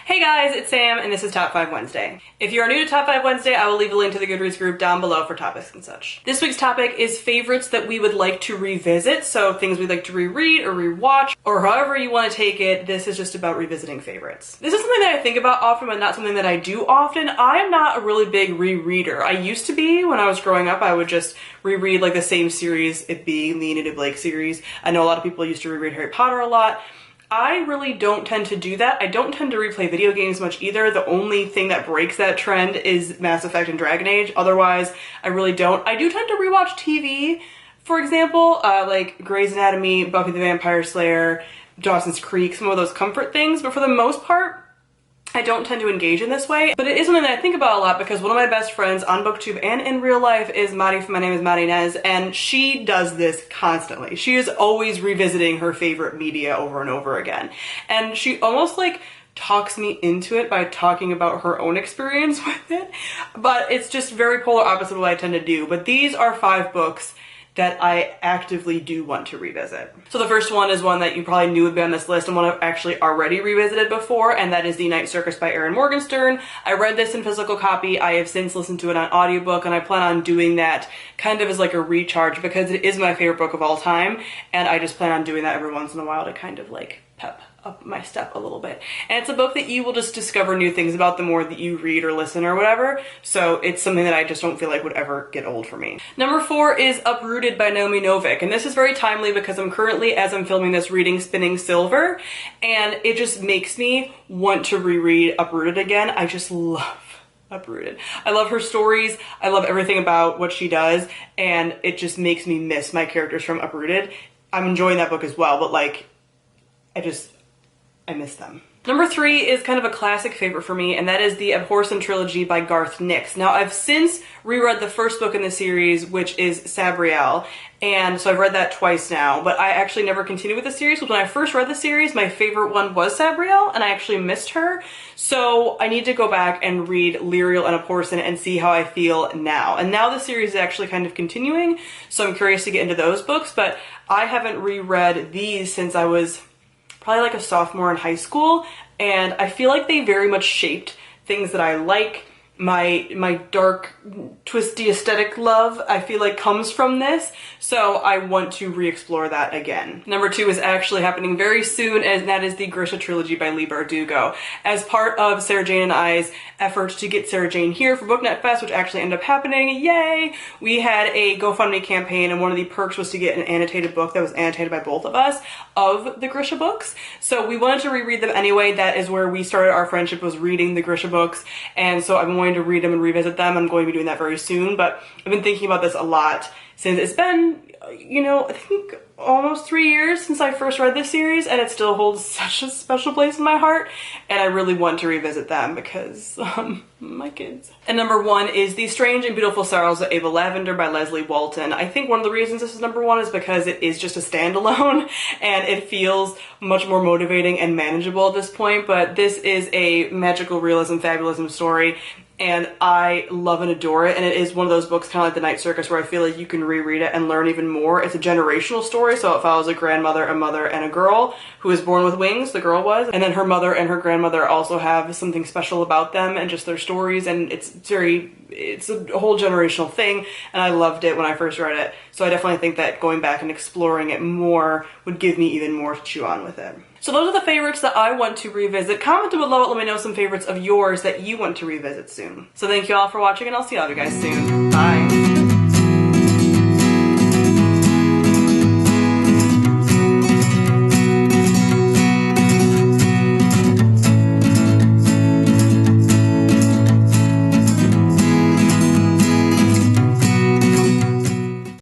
Hey guys, it's Sam, and this is Top 5 Wednesday. If you are new to Top 5 Wednesday, I will leave a link to the Goodreads group down below for topics and such. This week's topic is favorites that we would like to revisit, so things we'd like to reread or rewatch, or however you want to take it. This is just about revisiting favorites. This is something that I think about often, but not something that I do often. I am not a really big rereader. I used to be. When I was growing up, I would just reread like the same series, it being the Enid Blake series. I know a lot of people used to reread Harry Potter a lot. I really don't tend to do that. I don't tend to replay video games much either. The only thing that breaks that trend is Mass Effect and Dragon Age. Otherwise, I really don't. I do tend to rewatch TV, for example, like Grey's Anatomy, Buffy the Vampire Slayer, Dawson's Creek, some of those comfort things, but for the most part, I don't tend to engage in this way, but it is something that I think about a lot because one of my best friends on BookTube and in real life is Mari from My Name is Mari Nez, and she does this constantly. She is always revisiting her favorite media over and over again. And she almost like talks me into it by talking about her own experience with it, but it's just very polar opposite of what I tend to do. But these are 5 books that I actively do want to revisit. So the first one is one that you probably knew would be on this list and one I've actually already revisited before, and that is the Night Circus by Erin Morgenstern. I read this in physical copy. I have since listened to it on audiobook, and I plan on doing that kind of as like a recharge because it is my favorite book of all time, and I just plan on doing that every once in a while to kind of like pep up my step a little bit. And it's a book that you will just discover new things about the more that you read or listen or whatever, so it's something that I just don't feel like would ever get old for me. Number 4 is Uprooted by Naomi Novik, and this is very timely because I'm currently, as I'm filming this, reading Spinning Silver, and it just makes me want to reread Uprooted again. I just love Uprooted. I love her stories, I love everything about what she does, and it just makes me miss my characters from Uprooted. I'm enjoying that book as well, but like, I miss them. Number 3 is kind of a classic favorite for me, and that is the Abhorson trilogy by Garth Nix. Now, I've since reread the first book in the series, which is Sabriel, and so I've read that twice now, but I actually never continued with the series, because when I first read the series, my favorite one was Sabriel, and I actually missed her, so I need to go back and read Lyriel and Abhorson and see how I feel now. And now the series is actually kind of continuing, so I'm curious to get into those books, but I haven't reread these since I was probably like a sophomore in high school, and I feel like they very much shaped things that I like. My dark, twisty aesthetic love, I feel like, comes from this, so I want to re-explore that again. Number 2 is actually happening very soon, and that is the Grisha trilogy by Leigh Bardugo. As part of Sarah Jane and I's efforts to get Sarah Jane here for BookNet Fest, which actually ended up happening, yay! We had a GoFundMe campaign, and one of the perks was to get an annotated book that was annotated by both of us of the Grisha books. So we wanted to reread them anyway. That is where we started our friendship, was reading the Grisha books, and so I'm going to read them and revisit them. I'm going to be doing that very soon, but I've been thinking about this a lot since it's been, you know, I think almost 3 years since I first read this series, and it still holds such a special place in my heart, and I really want to revisit them because, my kids. And number 1 is The Strange and Beautiful Sorrows of Ava Lavender by Leslie Walton. I think one of the reasons this is number 1 is because it is just a standalone, and it feels much more motivating and manageable at this point, but this is a magical realism, fabulism story, and I love and adore it, and it is one of those books kind of like the Night Circus where I feel like you can reread it and learn even more. It's a generational story, so it follows a grandmother, a mother, and a girl who was born with wings, the girl was, and then her mother and her grandmother also have something special about them and just their stories, and it's a whole generational thing, and I loved it when I first read it, so I definitely think that going back and exploring it more would give me even more to chew on with it. So those are the favorites that I want to revisit. Comment below, let me know some favorites of yours that you want to revisit soon. So thank you all for watching, and I'll see all of you guys soon. Bye!